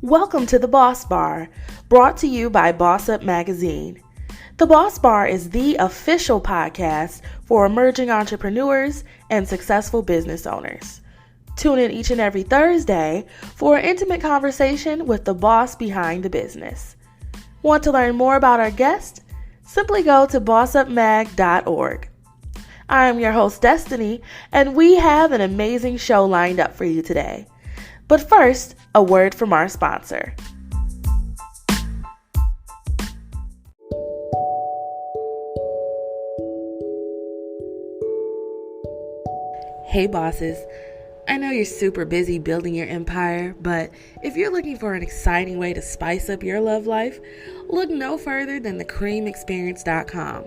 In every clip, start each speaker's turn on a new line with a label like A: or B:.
A: Welcome to the Boss Bar, brought to you by Boss Up Magazine. The Boss Bar is the official podcast for emerging entrepreneurs and successful business owners. Tune in each and every Thursday for an intimate conversation with the boss behind the business. Want to learn more about our guest? Simply go to bossupmag.org. I am your host, Destiny, and we have an amazing show lined up for you today. But first, a word from our sponsor. Hey bosses, I know you're super busy building your empire, but if you're looking for an exciting way to spice up your love life, look no further than thecreamexperience.com.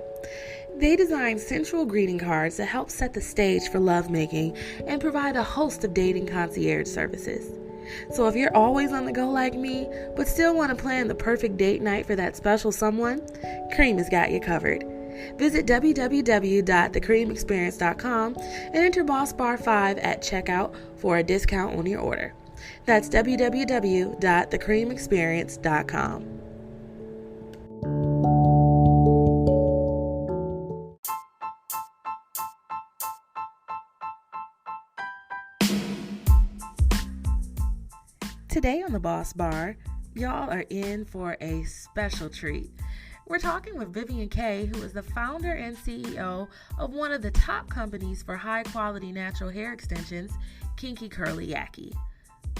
A: They design sensual greeting cards that help set the stage for lovemaking and provide a host of dating concierge services. So if you're always on the go like me, but still want to plan the perfect date night for that special someone, Cream has got you covered. Visit www.thecreamexperience.com and enter BossBar5 at checkout for a discount on your order. That's www.thecreamexperience.com. Today on the Boss Bar, y'all are in for a special treat. We're talking with Vivian Kaye, who is the founder and CEO of one of the top companies for high-quality natural hair extensions, KinkyCurlyYaki.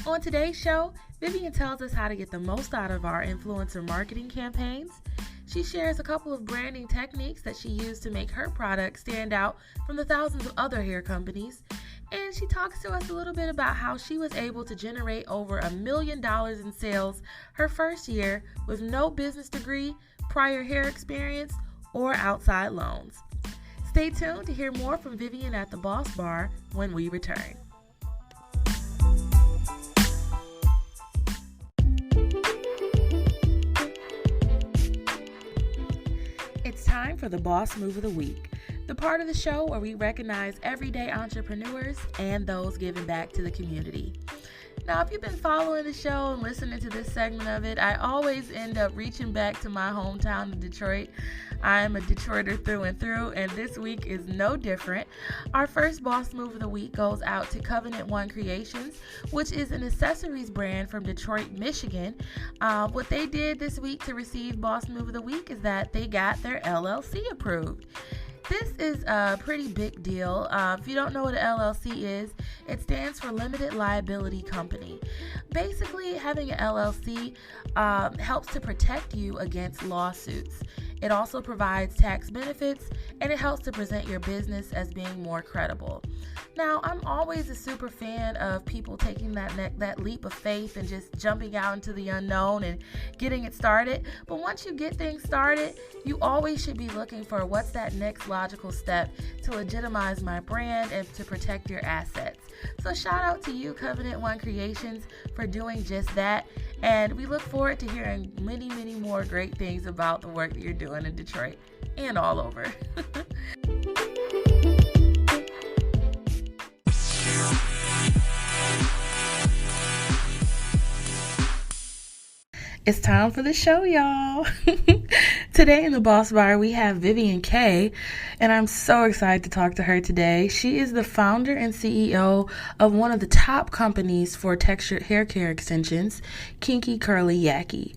A: On today's show, Vivian tells us how to get the most out of our influencer marketing campaigns. She shares a couple of branding techniques that she used to make her product stand out from the thousands of other hair companies. And she talks to us a little bit about how she was able to generate over $1 million in sales her first year with no business degree, prior hair experience, or outside loans. Stay tuned to hear more from Vivian at the Boss Bar when we return. It's time for the Boss Move of the Week, the part of the show where we recognize everyday entrepreneurs and those giving back to the community. Now, if you've been following the show and listening to this segment of it, I always end up reaching back to my hometown of Detroit. I am a Detroiter through and through, and this week is no different. Our first Boss Move of the Week goes out to Covenant One Creations, which is an accessories brand from Detroit, Michigan. What they did this week to receive Boss Move of the Week is that they got their LLC approved. This is a pretty big deal. If you don't know what an LLC is, it stands for Limited Liability Company. Basically, having an LLC helps to protect you against lawsuits. It also provides tax benefits, and it helps to present your business as being more credible. Now, I'm always a super fan of people taking that leap of faith and just jumping out into the unknown and getting it started. But once you get things started, you always should be looking for what's that next logical step to legitimize my brand and to protect your assets. So shout out to you, Covenant One Creations, for doing just that. And we look forward to hearing many, many more great things about the work that you're doing in Detroit and all over. It's time for the show, y'all. Today in the Boss Bar, we have Vivian Kaye, and I'm so excited to talk to her today. She is the founder and CEO of one of the top companies for textured hair care extensions, KinkyCurlyYaki.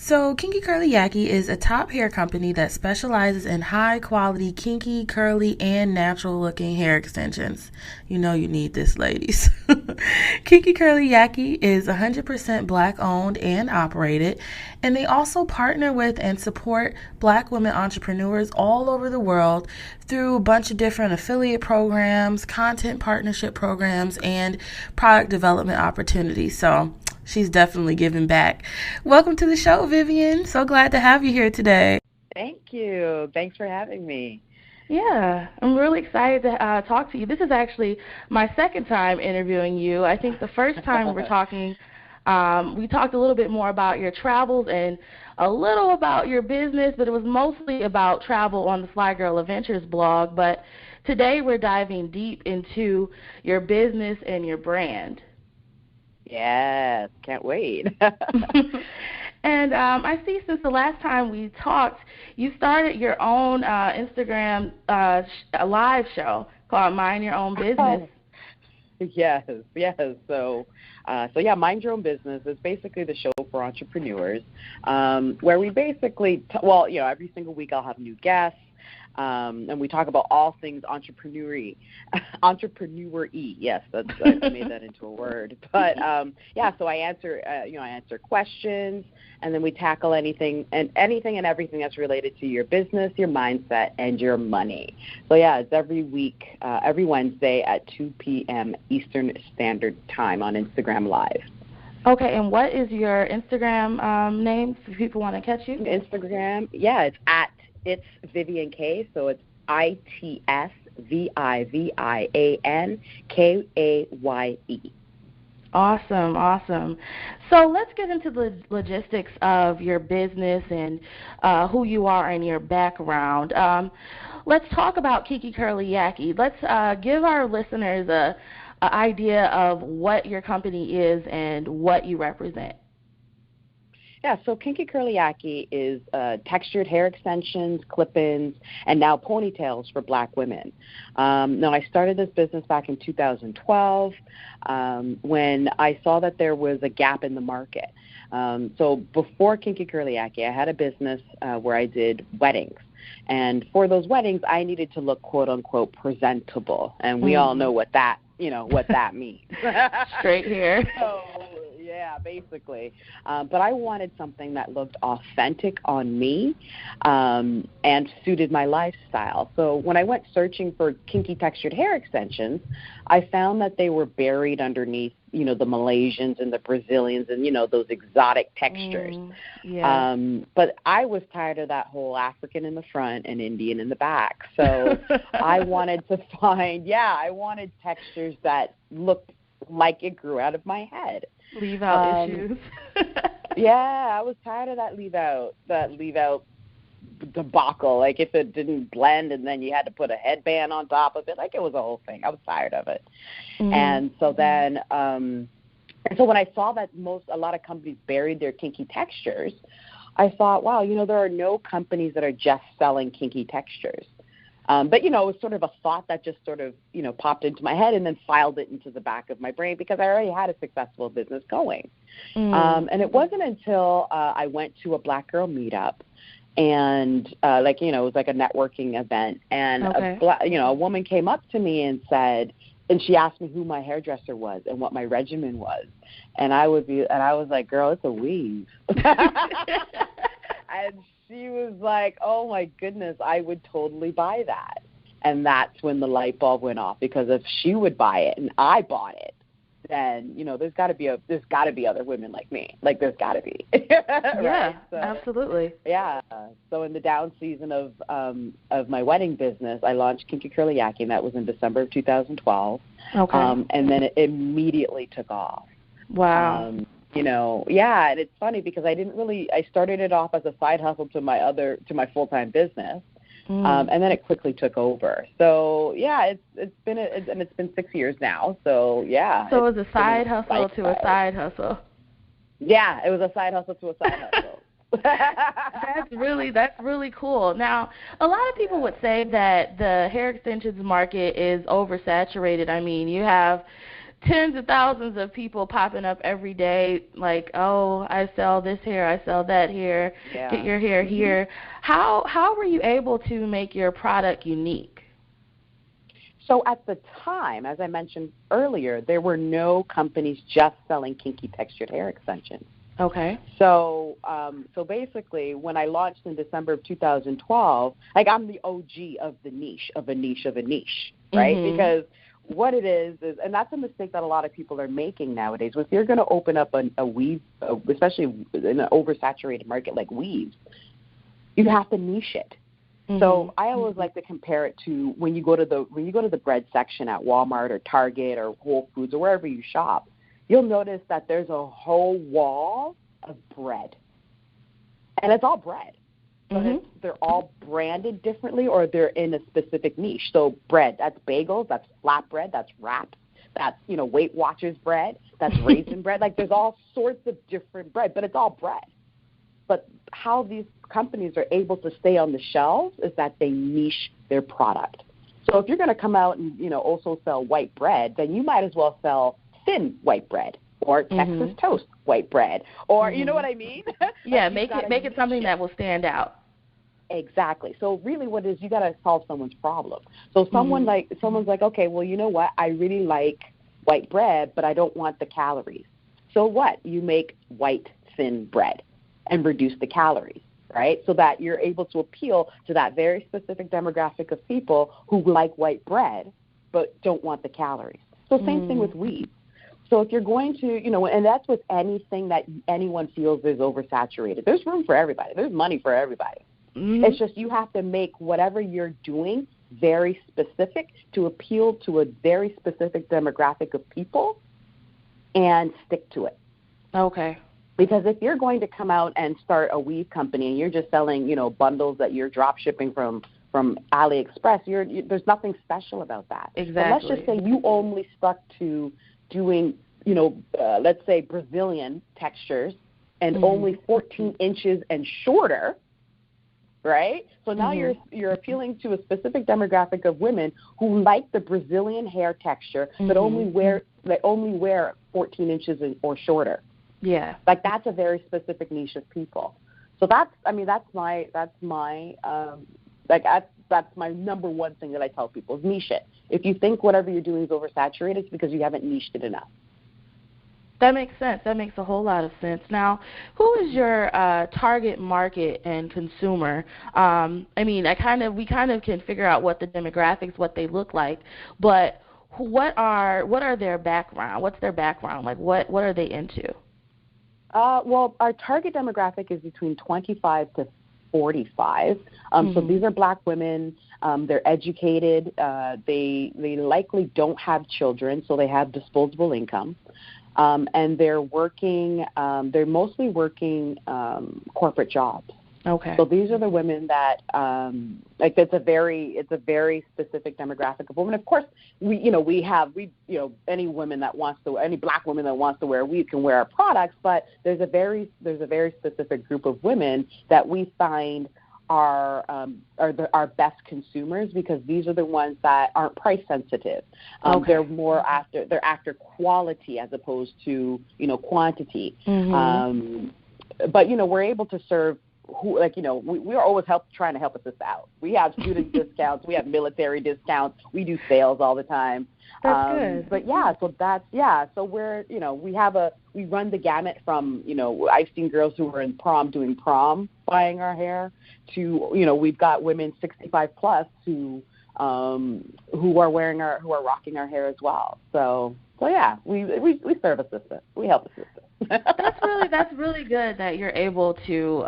A: So KinkyCurlyYaki is a top hair company that specializes in high quality kinky, curly, and natural looking hair extensions. You know you need this, ladies. KinkyCurlyYaki is 100% Black owned and operated, and they also partner with and support Black women entrepreneurs all over the world through a bunch of different affiliate programs, content partnership programs, and product development opportunities. So she's definitely giving back. Welcome to the show, Vivian. So glad to have you here today.
B: Thank you. Thanks for having me.
A: Yeah, I'm really excited to talk to you. This is actually my second time interviewing you. I think the first time we were talking, we talked a little bit more about your travels and a little about your business, but it was mostly about travel on the Fly Girl Adventures blog. But today we're diving deep into your business and your brand.
B: Yes, can't wait.
A: And I see since the last time we talked, you started your own Instagram live show called Mind Your Own Business.
B: Yes. So yeah, Mind Your Own Business is basically the show for entrepreneurs, where we basically, every single week I'll have new guests, and we talk about all things entrepreneur-y. Yes, I made that into a word. But so I answer questions, and then we tackle anything and everything that's related to your business, your mindset, and your money. So yeah, it's every week, every Wednesday at 2 p.m. Eastern Standard Time on Instagram Live.
A: Okay, and what is your Instagram name if people want to catch you?
B: Instagram, it's Vivian Kaye, so it's ITSVIVIANKAYE.
A: Awesome. So let's get into the logistics of your business and who you are and your background. Let's talk about KinkyCurlyYaki. Let's give our listeners an idea of what your company is and what you represent.
B: Yeah, so KinkyCurlyYaki is textured hair extensions, clip-ins, and now ponytails for Black women. Now, I started this business back in 2012 when I saw that there was a gap in the market. So before KinkyCurlyYaki, I had a business where I did weddings. And for those weddings, I needed to look, quote-unquote, presentable. And we all know what that means.
A: Straight hair.
B: So, yeah, basically. But I wanted something that looked authentic on me and suited my lifestyle. So when I went searching for kinky textured hair extensions, I found that they were buried underneath, the Malaysians and the Brazilians and, those exotic textures. But I was tired of that whole African in the front and Indian in the back. So I wanted to find, I wanted textures that looked like it grew out of my head.
A: Leave out issues.
B: I was tired of that leave out debacle. Like if it didn't blend and then you had to put a headband on top of it, like it was a whole thing. I was tired of it. And so then, so when I saw that a lot of companies buried their kinky textures, I thought, wow, there are no companies that are just selling kinky textures. But, it was sort of a thought that just sort of, popped into my head and then filed it into the back of my brain because I already had a successful business going. And it wasn't until I went to a Black girl meetup and, it was like a networking event. And, a woman came up to me and said, and she asked me who my hairdresser was and what my regimen was. And I was like, girl, it's a weave. And she was like, oh, my goodness, I would totally buy that. And that's when the light bulb went off, because if she would buy it and I bought it, then, there's got to be other women like me. Like, there's got to be.
A: Right? So, absolutely.
B: Yeah. So in the down season of my wedding business, I launched KinkyCurlyYaki, and that was in December of 2012.
A: Okay.
B: And then it immediately took off.
A: Wow.
B: And it's funny because I started it off as a side hustle to my full-time business, and then it quickly took over. So it's been 6 years now. So So
A: it was a side hustle to a side hustle.
B: Yeah, it was a side hustle to a side hustle.
A: That's really cool. Now, a lot of people would say that the hair extensions market is oversaturated. I mean, you have tens of thousands of people popping up every day like, oh, I sell this hair, I sell that hair, get your hair here. How were you able to make your product unique?
B: So at the time, as I mentioned earlier, there were no companies just selling kinky textured hair extensions.
A: Okay.
B: So basically, when I launched in December of 2012, like I'm the OG of the niche, of a niche, right? Mm-hmm. Because what it is, and that's a mistake that a lot of people are making nowadays. If you're going to open up a weave, especially in an oversaturated market like weaves, you have to niche it. Mm-hmm. So I always like to compare it to when you go to the bread section at Walmart or Target or Whole Foods or wherever you shop. You'll notice that there's a whole wall of bread, and it's all bread. But they're all branded differently, or they're in a specific niche. So bread, that's bagels, that's flatbread, that's wraps, that's, Weight Watchers bread, that's raisin bread. Like, there's all sorts of different bread, but it's all bread. But how these companies are able to stay on the shelves is that they niche their product. So if you're going to come out and, also sell white bread, then you might as well sell thin white bread or Texas toast white bread, or you know what I mean?
A: Yeah, make it something that will stand out.
B: Exactly. So really what it is, you got to solve someone's problem. So someone's like, okay, well, you know what? I really like white bread, but I don't want the calories. So what? You make white thin bread and reduce the calories, right? So that you're able to appeal to that very specific demographic of people who like white bread but don't want the calories. So same thing with wheat. So if you're going to, and that's with anything that anyone feels is oversaturated. There's room for everybody. There's money for everybody. It's just you have to make whatever you're doing very specific to appeal to a very specific demographic of people and stick to it.
A: Okay.
B: Because if you're going to come out and start a weave company and you're just selling, bundles that you're drop shipping from AliExpress, there's nothing special about that.
A: Exactly.
B: But let's just say you only stuck to doing, let's say Brazilian textures and only 14 inches and shorter, right? So now you're appealing to a specific demographic of women who like the Brazilian hair texture but only wear 14 inches or shorter.
A: Yeah.
B: Like, that's a very specific niche of people. So that's my number one thing that I tell people is niche it. If you think whatever you're doing is oversaturated, it's because you haven't niched it enough.
A: That makes sense. That makes a whole lot of sense. Now, who is your target market and consumer? We kind of can figure out what the demographics, what they look like, but what are their background? What's their background? Like, what are they into?
B: Well, our target demographic is between 25 to 45. So these are Black women. They're educated. They likely don't have children, so they have disposable income. And they're working. They're mostly working corporate jobs.
A: Okay.
B: So these are the women that it's a very specific demographic of women. Of course, any woman that wants to, any Black woman that wants to wear weave can wear our products, but there's a very specific group of women that we find are our best consumers, because these are the ones that aren't price sensitive. They're more after quality as opposed to quantity. But we're able to serve we are always trying to help us out. We have student discounts, we have military discounts, we do sales all the time.
A: That's good.
B: But so we're we run the gamut from I've seen girls who are in prom doing prom buying our hair to we've got women 65 plus who are rocking our hair as well. So yeah, we serve a system. We help a system.
A: That's really good that you're able to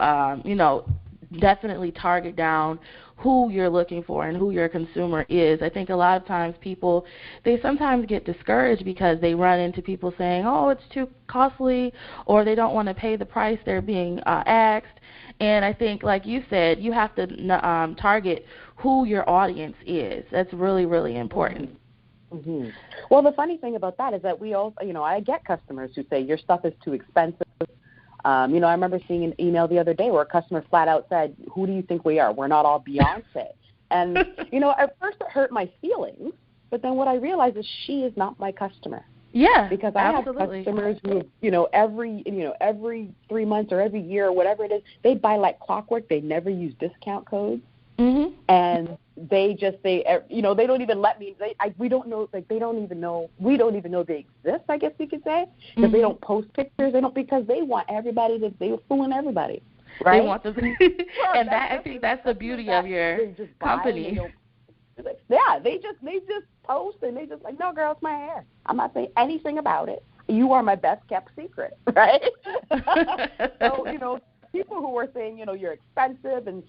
A: definitely target down who you're looking for and who your consumer is. I think a lot of times people, they sometimes get discouraged because they run into people saying, oh, it's too costly, or they don't want to pay the price they're being asked. And I think, like you said, you have to target who your audience is. That's really, really important.
B: Well, the funny thing about that is that we also, I get customers who say your stuff is too expensive. I remember seeing an email the other day where a customer flat out said, who do you think we are? We're not all Beyonce. And, at first it hurt my feelings, but then what I realized is she is not my customer.
A: Yeah,
B: because I have customers who, every 3 months or every year or whatever it is, they buy like clockwork. They never use discount codes. And they don't even let me. We don't know. They don't even know. We don't even know they exist. I guess you could say, because they don't post pictures. Because they want everybody to. They were fooling everybody, right?
A: They want to, and I think that's the beauty of your company.
B: They just post and they just like, no, girl, it's my hair. I'm not saying anything about it. You are my best kept secret, right? So people who are saying, you're expensive and,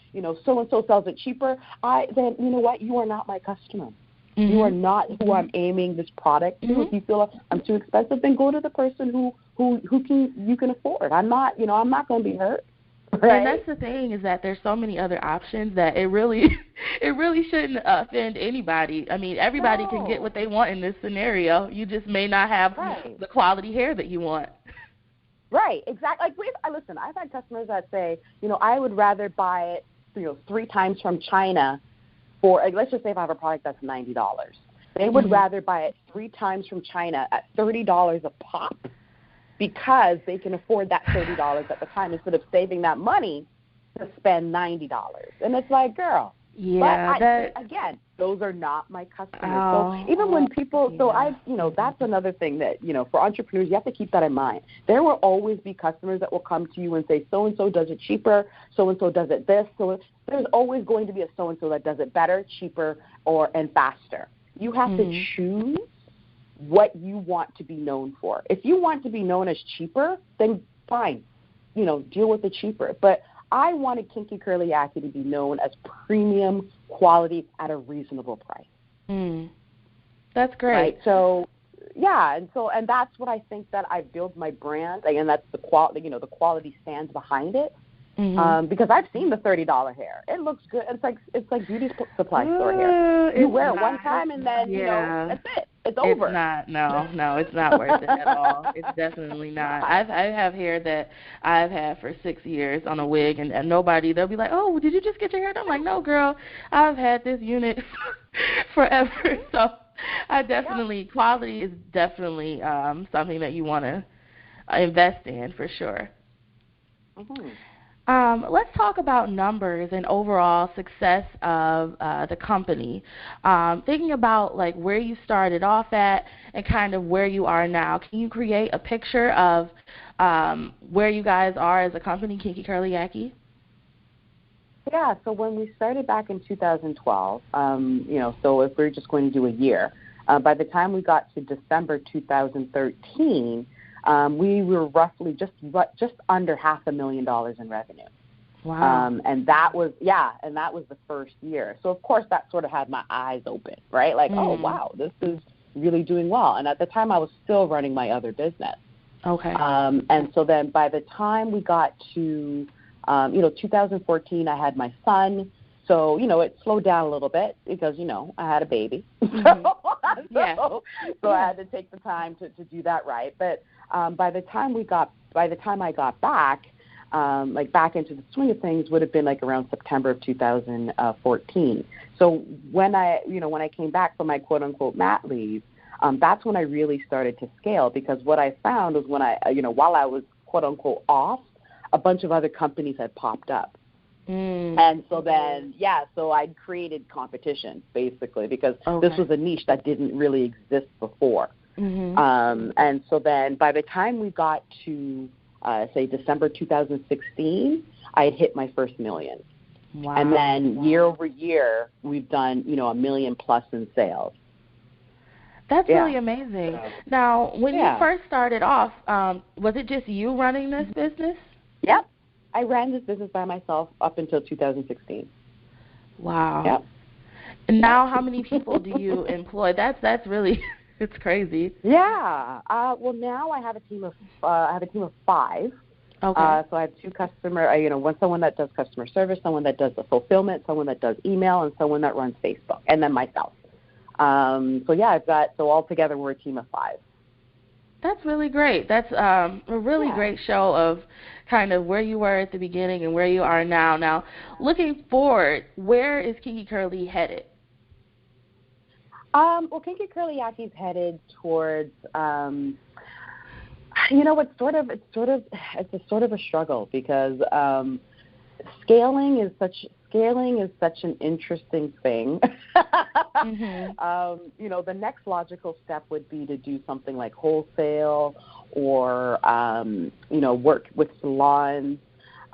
B: so-and-so sells it cheaper, then you know what? You are not my customer. You are not who I'm aiming this product to. If you feel I'm too expensive, then go to the person who you can afford. I'm not going to be hurt. Right?
A: And that's the thing, is that there's so many other options that it really shouldn't offend anybody. I mean, everybody can get what they want in this scenario. You just may not have the quality hair that you want.
B: Right, exactly. Like, listen, I've had customers that say, I would rather buy it, 3 times from China for, like, let's just say if I have a product that's $90. They would rather buy it 3 times from China at $30 a pop because they can afford that $30 at the time instead of saving that money to spend $90. And it's like, girl.
A: Yeah.
B: But again, those are not my customers. So even when people, that's another thing that, for entrepreneurs, you have to keep that in mind. There will always be customers that will come to you and say, so-and-so does it cheaper, so-and-so does it this. So there's always going to be a so-and-so that does it better, cheaper, and faster. You have to choose what you want to be known for. If you want to be known as cheaper, then fine, deal with the cheaper. But I wanted KinkyCurlyYaki to be known as premium quality at a reasonable price.
A: That's great.
B: Right? So, yeah, and that's what I think that I build my brand, and that's the quality. The quality stands behind it. Because I've seen the $30 hair. It looks good. It's like beauty supply store hair. You wear it one time and then that's it. It's over.
A: It's not. No, it's not worth it at all. It's definitely not. I have hair that I've had for 6 years on a wig, and nobody, they'll be like, "Oh, did you just get your hair done?" I'm like, "No, girl, I've had this unit forever." So I definitely, quality is definitely something that you want to invest in for sure. Let's talk about numbers and overall success of the company. Thinking about like where you started off at and kind of where you are now, can you create a picture of where you guys are as a company, KinkyCurlyYaki?
B: Yeah, so when we started back in 2012, so if we're just going to do a year, by the time we got to December 2013, we were roughly just under $500,000 in revenue.
A: Wow.
B: And that was the first year. So of course that sort of had my eyes open, right? Like, oh wow, this is really doing well. And at the time I was still running my other business.
A: Okay.
B: And so then by the time we got to 2014, I had my son. So, it slowed down a little bit because, I had a baby. So I had to take the time to do that right. But by the time I got back, back into the swing of things would have been like around September of 2014. So when I came back from my quote unquote mat leave, that's when I really started to scale, because what I found was when while I was quote unquote off, a bunch of other companies had popped up. And so then, so I'd created competition basically, because this was a niche that didn't really exist before. And so then by the time we got to, say, December 2016, I had hit my first million.
A: Wow.
B: And then year over year, we've done, $1 million plus in sales.
A: That's really amazing. Now, when you first started off, was it just you running this business?
B: Yep. I ran this business by myself up until 2016.
A: Wow.
B: Yep.
A: And now how many people do you employ? That's really, it's crazy.
B: Yeah. Well, now I have a team of 5.
A: Okay.
B: So I have 2 someone that does customer service, someone that does the fulfillment, someone that does email, and someone that runs Facebook, and then myself. So altogether we're a team of 5.
A: That's really great. That's a really great show of kind of where you were at the beginning and where you are now. Now, looking forward, where is Kinky Curly headed?
B: Well, KinkyCurlyYaki is headed towards, it's a sort of a struggle, because scaling is such an interesting thing. The next logical step would be to do something like wholesale, or work with salons,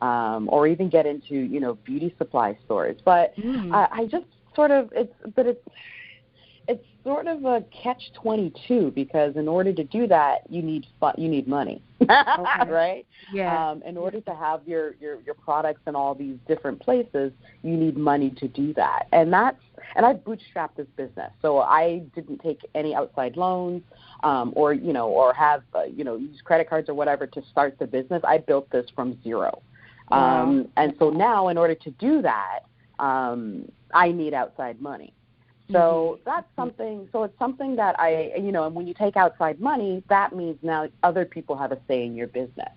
B: or even get into beauty supply stores. But I just sort of it's sort of a catch-22, because in order to do that, you need money, right?
A: Yeah.
B: In order to have your products in all these different places, you need money to do that, and I bootstrapped this business, so I didn't take any outside loans, or have use credit cards or whatever to start the business. I built this from zero.
A: Wow.
B: And so now, in order to do that, I need outside money. So that's something. So it's something that and when you take outside money, that means now other people have a say in your business.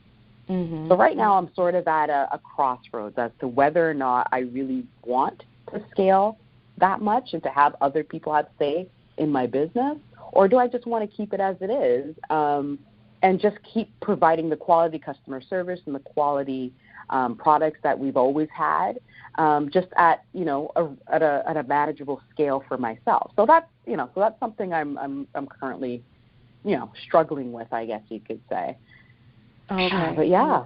B: So right now, I'm sort of at a crossroads as to whether or not I really want to scale that much and to have other people have say in my business, or do I just want to keep it as it is and just keep providing the quality customer service and the quality products that we've always had, just at a manageable scale for myself. So that's something I'm currently struggling with, I guess you could say.
A: Okay.
B: But yeah,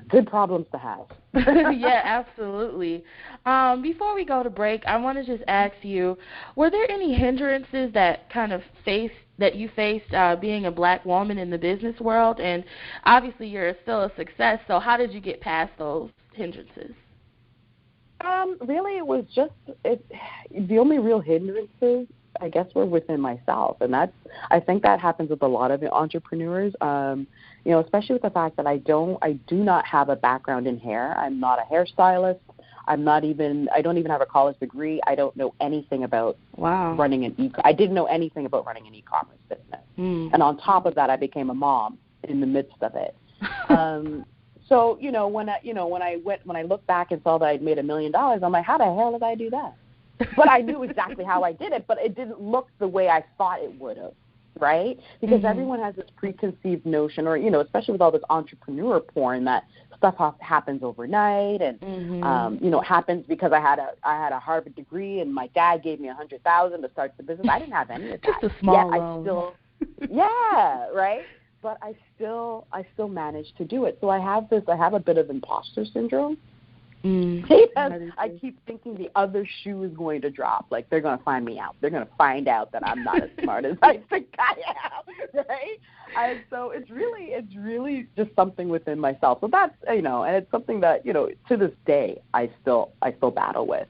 B: good problems to have.
A: Yeah, absolutely. Before we go to break, I want to just ask you, were there any hindrances that you faced being a Black woman in the business world? And obviously you're still a success, so how did you get past those hindrances?
B: Really, it was just the only real hindrances, I guess, were within myself, and I think that happens with a lot of entrepreneurs. Especially with the fact that I do not have a background in hair. I'm not a hairstylist. I don't even have a college degree. I don't know anything about running I didn't know anything about running an e-commerce business. And on top of that, I became a mom in the midst of it. So when I look back and saw that I'd made $1 million, I'm like, how the hell did I do that? But I knew exactly how I did it, but it didn't look the way I thought it would have, right? Because everyone has this preconceived notion, or especially with all this entrepreneur porn, that stuff happens overnight, and it happens because I had a Harvard degree and my dad gave me $100,000 to start the business. I didn't have any of that.
A: Just a small loan.
B: Yeah, right. But I still managed to do it. So I have a bit of imposter syndrome. Because I keep thinking the other shoe is going to drop. Like, they're going to find me out. They're going to find out that I'm not as smart as I think I am, right? And so it's really just something within myself. So that's, and it's something that, to this day, I still battle with.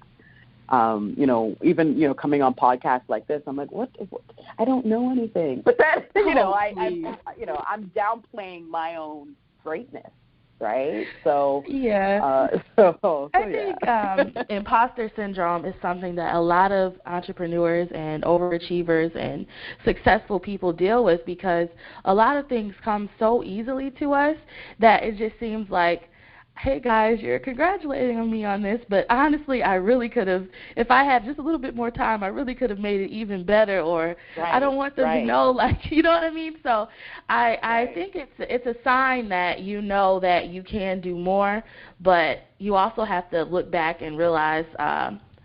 B: Even, coming on podcasts like this, I'm like, what? I don't know anything. But then, I'm downplaying my own greatness. Right? So
A: yeah. I think imposter syndrome is something that a lot of entrepreneurs and overachievers and successful people deal with, because a lot of things come so easily to us that it just seems like, hey guys, you're congratulating me on this, but honestly, I really could have, if I had just a little bit more time, I really could have made it even better, or I don't want them to know, you know what I mean? So I think it's a sign that you know that you can do more, but you also have to look back and realize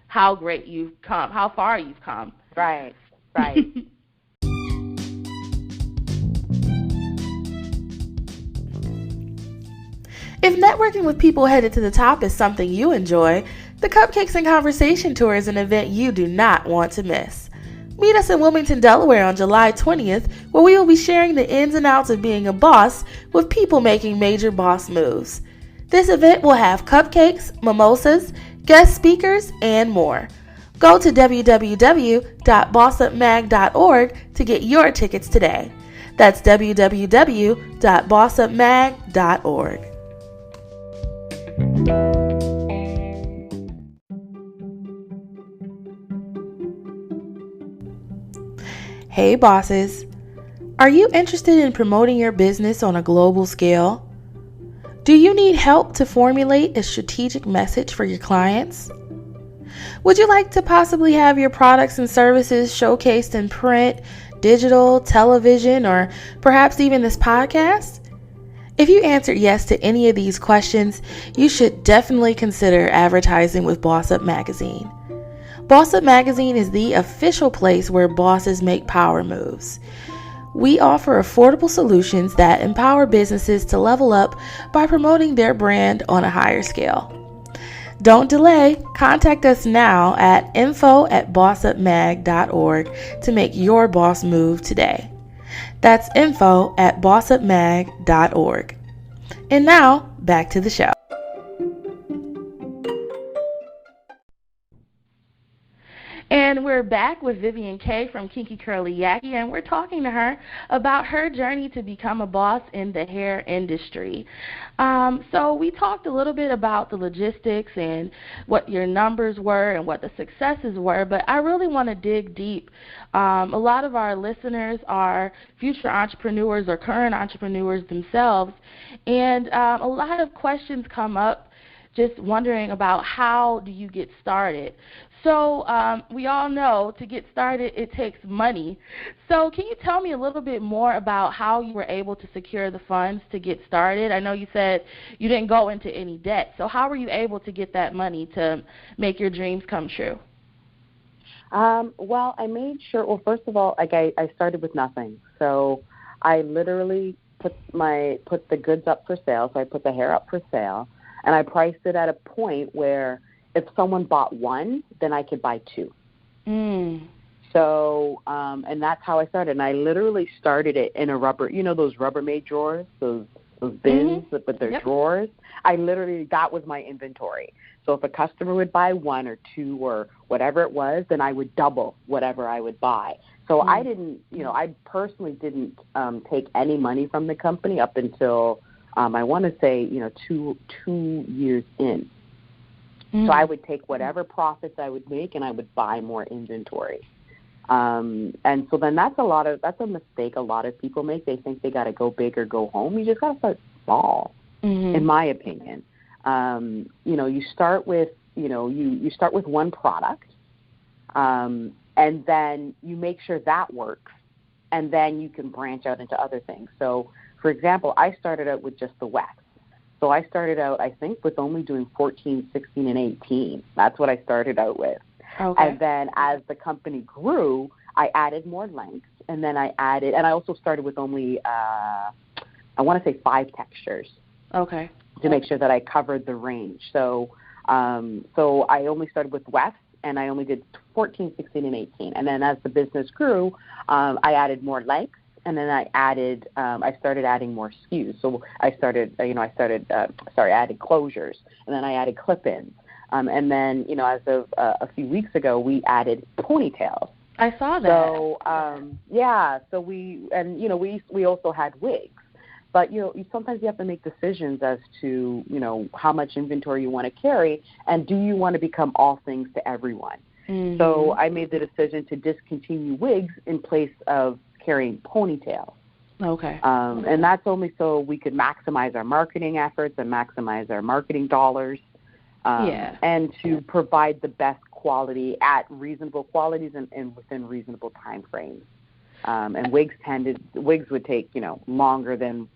A: how great you've come, how far you've come.
B: Right.
A: If networking with people headed to the top is something you enjoy, the Cupcakes and Conversation Tour is an event you do not want to miss. Meet us in Wilmington, Delaware on July 20th, where we will be sharing the ins and outs of being a boss with people making major boss moves. This event will have cupcakes, mimosas, guest speakers, and more. Go to www.bossupmag.org to get your tickets today. That's www.bossupmag.org. Hey bosses, are you interested in promoting your business on a global scale? Do you need help to formulate a strategic message for your clients? Would you like to possibly have your products and services showcased in print, digital, television, or perhaps even this podcast? If you answered yes to any of these questions, you should definitely consider advertising with Boss Up Magazine. Boss Up Magazine is the official place where bosses make power moves. We offer affordable solutions that empower businesses to level up by promoting their brand on a higher scale. Don't delay. Contact us now at info@bossupmag.org to make your boss move today. That's info@bossupmag.org. And now, back to the show. And we're back with Vivian Kaye from KinkyCurlyYaki, and we're talking to her about her journey to become a boss in the hair industry. So we talked a little bit about the logistics and what your numbers were and what the successes were, but I really want to dig deep. A lot of our listeners are future entrepreneurs or current entrepreneurs themselves, and a lot of questions come up just wondering about how do you get started. So we all know to get started it takes money. So can you tell me a little bit more about how you were able to secure the funds to get started? I know you said you didn't go into any debt. So how were you able to get that money to make your dreams come true?
B: Well, I made sure, first of all, like I started with nothing. So I literally put the goods up for sale. So I put the hair up for sale, and I priced it at a point where if someone bought one, then I could buy two. So, and that's how I started. And I literally started it in a those Rubbermaid drawers, those bins with their drawers. That was my inventory. So if a customer would buy one or two or whatever it was, then I would double whatever I would buy. So I didn't, I personally didn't take any money from the company up until, I want to say, 2 years in. So I would take whatever profits I would make and I would buy more inventory. And so then that's a mistake a lot of people make. They think they got to go big or go home. You just got to start small, in my opinion. You start with, you start with one product, and then you make sure that works, and then you can branch out into other things. So, for example, I started out with just the wax. So I started out, I think, with only doing 14, 16, and 18. That's what I started out with. Okay. And then as the company grew, I added more lengths, and then I also started with only, I want to say 5 textures. Okay. To make sure that I covered the range. So so I only started with wefts, and I only did 14, 16, and 18. And then as the business grew, I added more lengths. And then I started adding more SKUs. So I added closures, and then I added clip-ins. And then, as of a few weeks ago, we added ponytails.
A: I saw that.
B: So we also had wigs. But, sometimes you have to make decisions as to, how much inventory you want to carry, and do you want to become all things to everyone? So I made the decision to discontinue wigs in place of carrying ponytails. Okay. And that's only so we could maximize our marketing efforts and maximize our marketing dollars, and to provide the best quality at reasonable qualities and within reasonable time frames. And wigs would take, longer than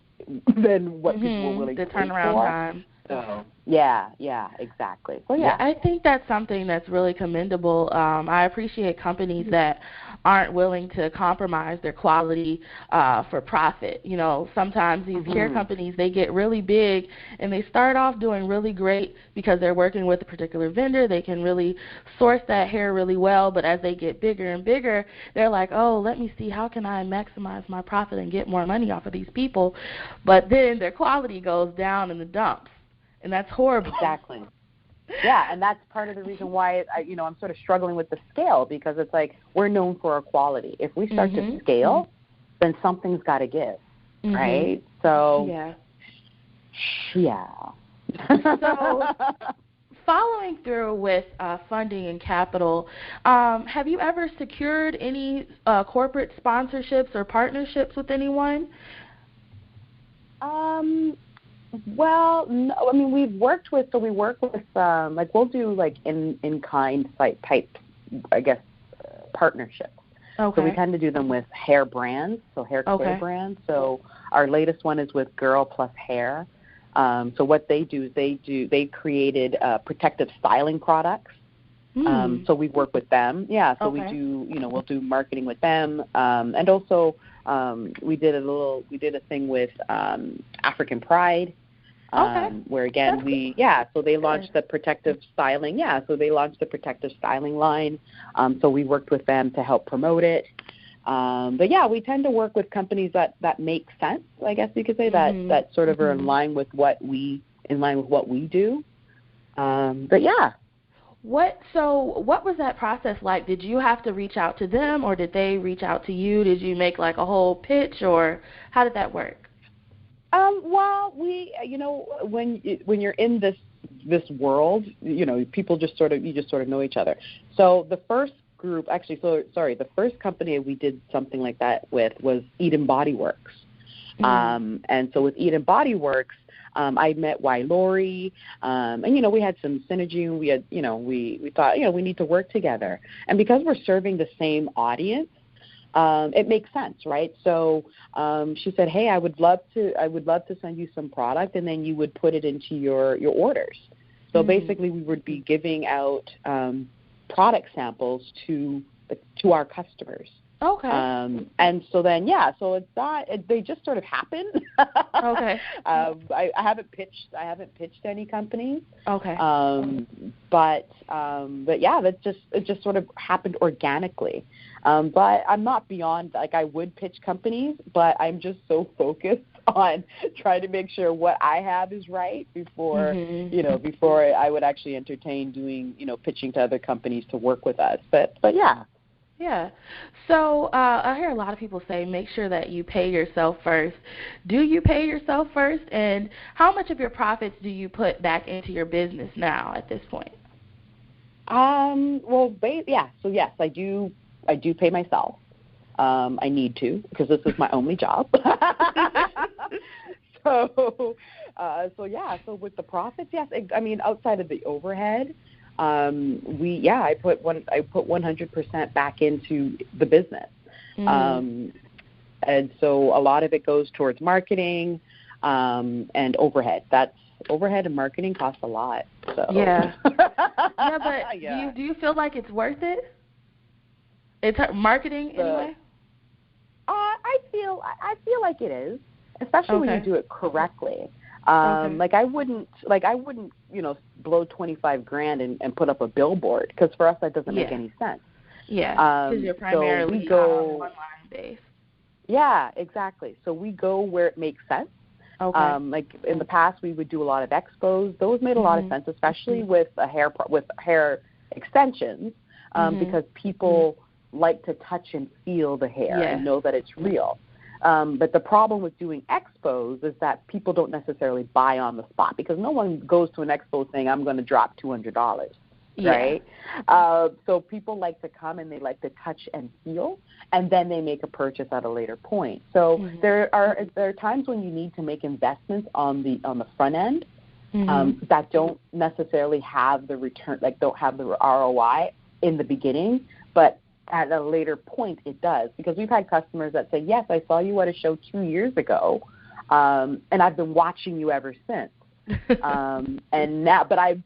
B: what people were willing to pay for.
A: The turnaround time.
B: So, yeah, exactly. So, yeah.
A: I think that's something that's really commendable. I appreciate companies that aren't willing to compromise their quality for profit. Sometimes these hair companies, they get really big, and they start off doing really great because they're working with a particular vendor. They can really source that hair really well, but as they get bigger and bigger, they're like, oh, let me see, how can I maximize my profit and get more money off of these people? But then their quality goes down in the dumps. And that's horrible.
B: Exactly. Yeah, and that's part of the reason why I'm sort of struggling with the scale, because it's like we're known for our quality. If we start to scale, then something's got to give, right? So, yeah.
A: So, following through with funding and capital, have you ever secured any corporate sponsorships or partnerships with anyone?
B: Well, no, I mean, we work with we'll do in-kind type, I guess, partnerships. Okay. So we tend to do them with hair brands, so hair care brands. So our latest one is with Girl Plus Hair. So what they do is they created protective styling products. So we work with them. Yeah, so we do, we'll do marketing with them. And also we did a thing with African Pride. Where again so they launched the protective styling. Yeah, so they launched the protective styling line. So we worked with them to help promote it. But yeah, we tend to work with companies that make sense. I guess you could say that sort of are in line with what we do. But yeah.
A: What was that process like? Did you have to reach out to them, or did they reach out to you? Did you make like a whole pitch, or how did that work?
B: Well, when you're in this world, people just sort of know each other. So the first group, the first company we did something like that with was Eden Body Works. And so with Eden Body Works, I met Lori, and we had some synergy. And we had, we thought, we need to work together. And because we're serving the same audience, it makes sense, right? So she said, "Hey, I would love to send you some product, and then you would put it into your orders." So basically, we would be giving out product samples to our customers.
A: Okay.
B: And so then, so it's not. They just sort of happen.
A: Okay.
B: I haven't pitched any companies.
A: Okay.
B: But yeah, it just sort of happened organically. But I'm not beyond, like, I would pitch companies, but I'm just so focused on trying to make sure what I have is right before before I would actually entertain doing pitching to other companies to work with us. But yeah.
A: Yeah. So I hear a lot of people say make sure that you pay yourself first. Do you pay yourself first? And how much of your profits do you put back into your business now at this point?
B: So yes, I do pay myself. I need to, because this is my only job. So with the profits, yes. I mean, outside of the overhead, I put 100% back into the business. And so a lot of it goes towards marketing, and overhead. Overhead and marketing costs a lot. So.
A: Yeah. But do you feel like it's worth it? It's marketing anyway?
B: I feel like it is, especially when you do it correctly. Like I wouldn't blow $25,000 and put up a billboard, because for us that doesn't make any sense.
A: Yeah, because you're primarily online based.
B: Yeah, exactly. So we go where it makes sense. Okay. Like in the past, we would do a lot of expos. Those made a lot of sense, especially with hair extensions, because people like to touch and feel the hair and know that it's real. But the problem with doing expos is that people don't necessarily buy on the spot, because no one goes to an expo saying, "I'm going to drop $200." Right? So people like to come and they like to touch and feel, and then they make a purchase at a later point. So there are times when you need to make investments on the front end that don't necessarily have the return, like don't have the ROI in the beginning, but at a later point it does, because we've had customers that say, "Yes, I saw you at a show 2 years ago, and I've been watching you ever since." And now that I've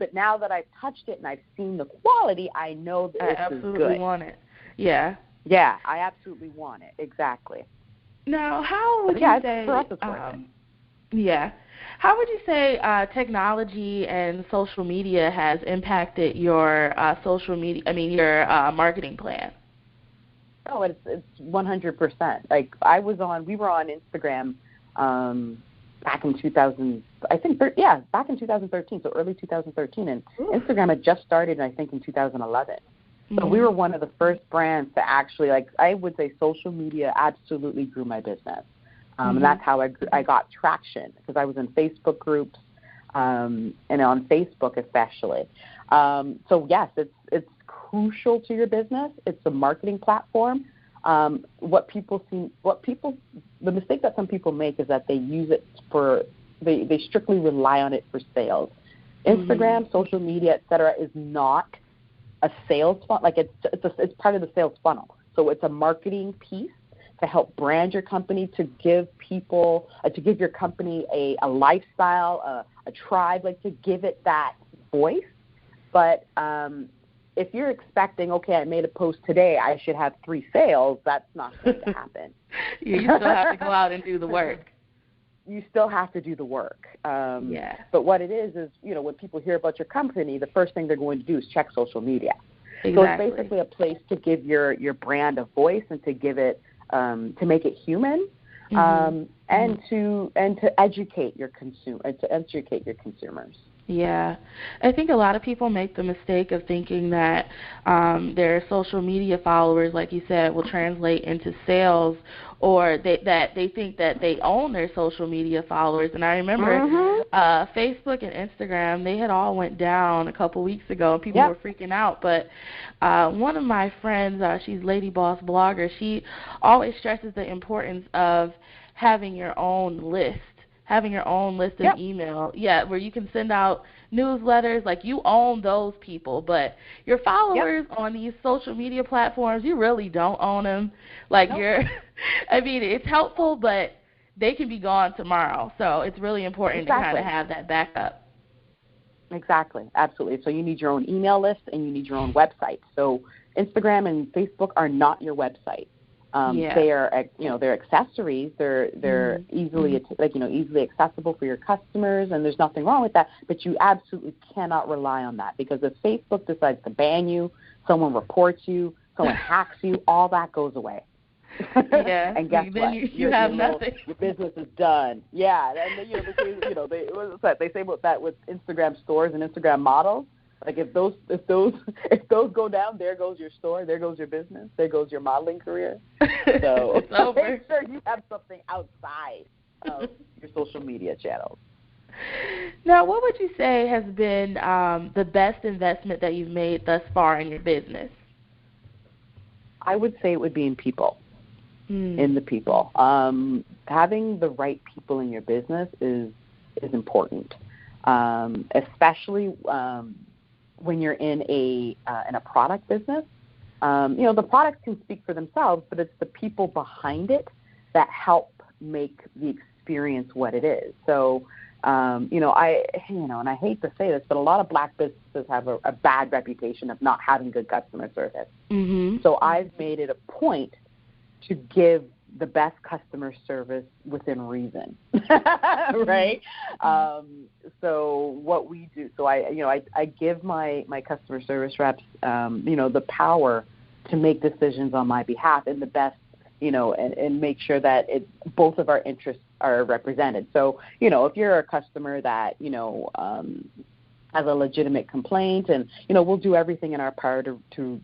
B: touched it and I've seen the quality, I know that this is good. I
A: absolutely want it. Yeah.
B: Yeah, I absolutely want it. Exactly.
A: Now, how would you say?
B: For us, it's worth it.
A: Yeah. How would you say technology and social media has impacted your your marketing plan?
B: Oh, it's 100%. Like we were on Instagram back in 2000, back in 2013, so early 2013, and Instagram had just started, I think, in 2011. So we were one of the first brands to actually, I would say social media absolutely grew my business. And that's how I got traction, because I was in Facebook groups, and on Facebook especially. So yes, it's crucial to your business. It's a marketing platform. The mistake that some people make is that they use it they strictly rely on it for sales. Instagram, social media, etc., is not a sales funnel. Like it's part of the sales funnel. So it's a marketing piece to help brand your company, to give people, to give your company a lifestyle, a tribe, to give it that voice. But if you're expecting, okay, I made a post today, I should have 3 sales, that's not going to happen.
A: You still have to go out and do the work.
B: You still have to do the work. But what it is, when people hear about your company, the first thing they're going to do is check social media. Exactly. So it's basically a place to give your brand a voice, and to give it, to make it human, and to educate your consumers.
A: Yeah. I think a lot of people make the mistake of thinking that their social media followers, like you said, will translate into sales, or that they think that they own their social media followers. And I remember Facebook and Instagram, they had all went down a couple weeks ago, and people were freaking out. But one of my friends, she's Lady Boss Blogger, she always stresses the importance of having your own list. Having your own list of email, where you can send out newsletters, like you own those people, but your followers on these social media platforms, you really don't own them. Like I mean, it's helpful, but they can be gone tomorrow. So it's really important to kind of have that backup.
B: Exactly, absolutely. So you need your own email list and you need your own website. So Instagram and Facebook are not your website. They are, they're accessories. They're easily, easily accessible for your customers, and there's nothing wrong with that. But you absolutely cannot rely on that, because if Facebook decides to ban you, someone reports you, someone hacks you, all that goes away. And guess
A: then
B: what?
A: You have nothing.
B: Your business is done. Yeah, and they say about that with Instagram stores and Instagram models. Like if those go down, there goes your store, there goes your business, there goes your modeling career. So
A: it's over.
B: Make sure you have something outside of your social media channels.
A: Now, what would you say has been the best investment that you've made thus far in your business?
B: I would say it would be in people. In the people. Having the right people in your business is important, especially when you're in a product business. The products can speak for themselves, but it's the people behind it that help make the experience what it is. So, and I hate to say this, but a lot of black businesses have a bad reputation of not having good customer service. So I've made it a point to give the best customer service within reason, right? So what we do, so I give my customer service reps, the power to make decisions on my behalf in the best, and make sure that both of our interests are represented. So, if you're a customer that, has a legitimate complaint, and, we'll do everything in our power to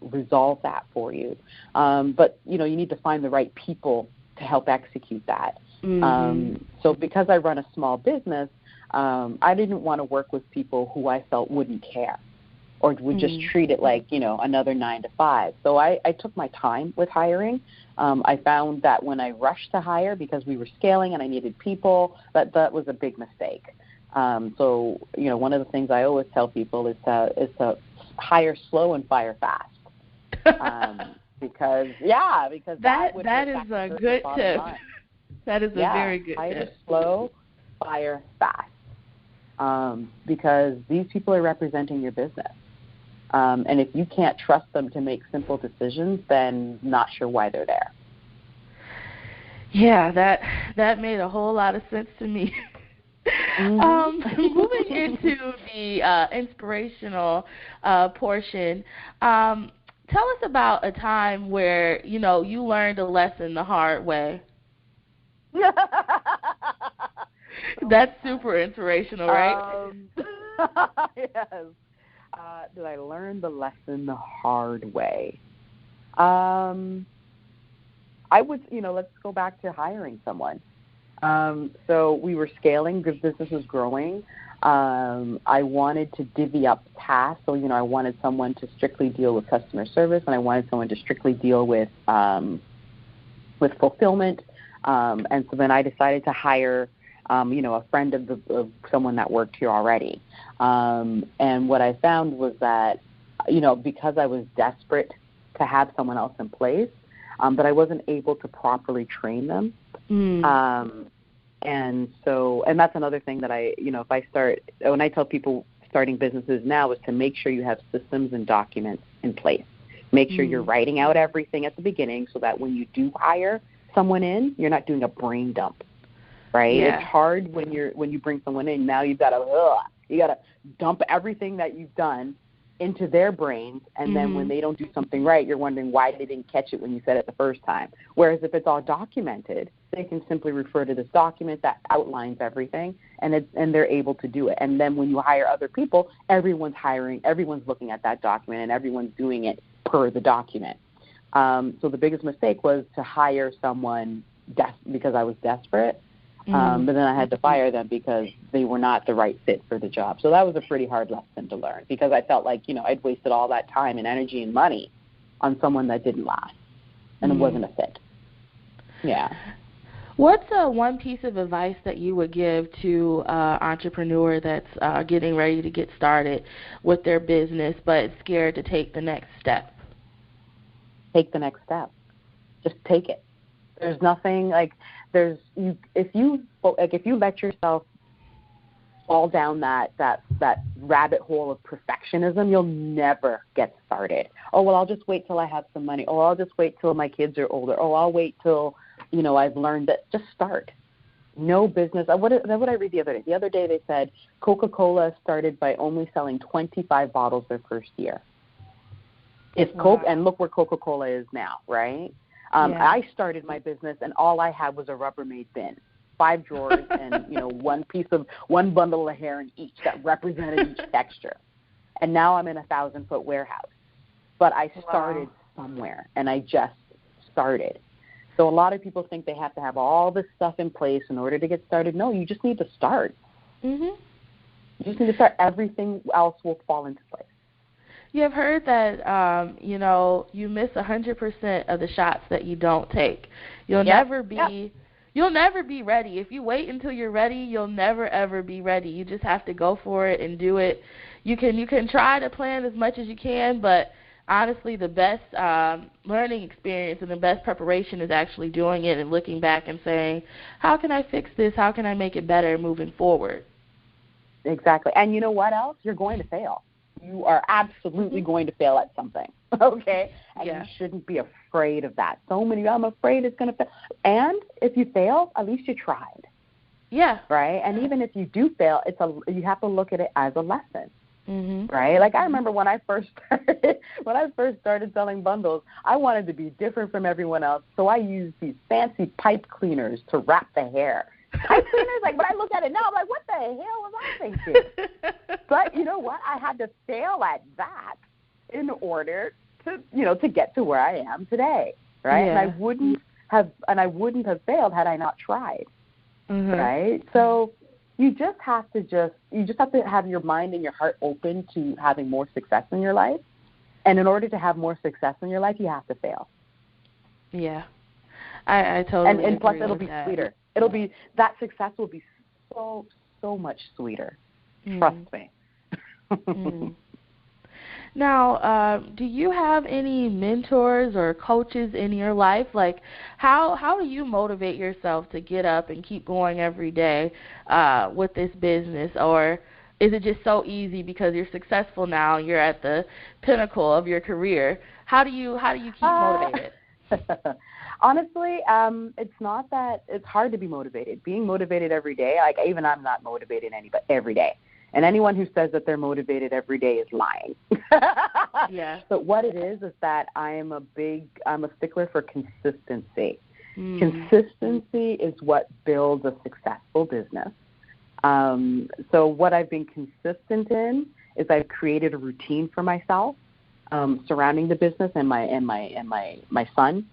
B: resolve that for you. But, you need to find the right people to help execute that. So because I run a small business, I didn't want to work with people who I felt wouldn't care or would just treat it like, another 9 to 5. So I took my time with hiring. I found that when I rushed to hire because we were scaling and I needed people, that was a big mistake. So, one of the things I always tell people is to hire slow and fire fast. Because that
A: is a good tip. That is a very good tip.
B: Hire slow, fire fast. Because these people are representing your business. And if you can't trust them to make simple decisions, then not sure why they're there.
A: Yeah, that made a whole lot of sense to me. Moving into the inspirational portion, tell us about a time where, you learned a lesson the hard way. That's super inspirational, right?
B: Yes. Did I learn the lesson the hard way? I would, let's go back to hiring someone. So we were scaling, the business was growing. I wanted to divvy up tasks. So, I wanted someone to strictly deal with customer service, and I wanted someone to strictly deal with fulfillment. And so then I decided to hire, a friend of someone that worked here already. And what I found was that, because I was desperate to have someone else in place, but I wasn't able to properly train them. And that's another thing that when I tell people starting businesses now is to make sure you have systems and documents in place. Make sure you're writing out everything at the beginning so that when you do hire someone in, you're not doing a brain dump, right?
A: Yeah.
B: It's hard when you bring someone in. Now you got to dump everything that you've done into their brains, and then when they don't do something right, you're wondering why they didn't catch it when you said it the first time. Whereas if it's all documented, they can simply refer to this document that outlines everything, and they're able to do it. And then when you hire other people, everyone's looking at that document, and everyone's doing it per the document. So the biggest mistake was to hire someone because I was desperate. But then I had to fire them because they were not the right fit for the job. So that was a pretty hard lesson to learn, because I felt like, I'd wasted all that time and energy and money on someone that didn't last, and it wasn't a fit. Yeah.
A: What's one piece of advice that you would give to an entrepreneur that's getting ready to get started with their business but scared to take the next step?
B: Take the next step. Just take it. There's nothing if you let yourself fall down that rabbit hole of perfectionism, you'll never get started. Oh, well, I'll just wait till I have some money. Oh, I'll just wait till my kids are older. Oh, I'll wait till, I've learned that. Just start. No business. What did I read the other day? The other day they said Coca-Cola started by only selling 25 bottles their first year. And look where Coca-Cola is now, right? I started my business, and all I had was a Rubbermaid bin, 5 drawers, and one bundle of hair in each that represented each texture. And now I'm in a 1,000-foot warehouse. But I started somewhere, and I just started. So a lot of people think they have to have all this stuff in place in order to get started. No, you just need to start. You just need to start. Everything else will fall into place.
A: You have heard that, you miss 100% of the shots that you don't take. You'll never be ready. If you wait until you're ready, you'll never, ever be ready. You just have to go for it and do it. You can try to plan as much as you can, but honestly, the best learning experience and the best preparation is actually doing it and looking back and saying, how can I fix this? How can I make it better moving forward?
B: Exactly. And you know what else? You're going to fail. You are absolutely going to fail at something, okay? And you shouldn't be afraid of that. I'm afraid it's going to fail. And if you fail, at least you tried.
A: Yeah.
B: Right? And even if you do fail, you have to look at it as a lesson. Right? Like I remember when I first started selling bundles, I wanted to be different from everyone else, so I used these fancy pipe cleaners to wrap the hair. Pipe cleaners, when I look at it now, I'm like, what the hell was I thinking? But you know what? I had to fail at that in order to get to where I am today, right?
A: Yeah.
B: And I wouldn't have failed had I not tried, right? So you just have to have your mind and your heart open to having more success in your life. And in order to have more success in your life, you have to fail.
A: Yeah, I totally agree.
B: And plus, it'll be
A: that.
B: sweeter. That success will be so much sweeter. Trust me.
A: Now, do you have any mentors or coaches in your life? Like, how do you motivate yourself to get up and keep going every day with this business? Or is it just so easy because you're successful now, you're at the pinnacle of your career? How do you keep motivated?
B: Honestly, it's not that it's hard to be motivated. Being motivated every day, even I'm not motivated every day. And anyone who says that they're motivated every day is lying.
A: Yeah.
B: But what it is that I'm a stickler for consistency. Consistency is what builds a successful business. So what I've been consistent in is I've created a routine for myself surrounding the business and my son.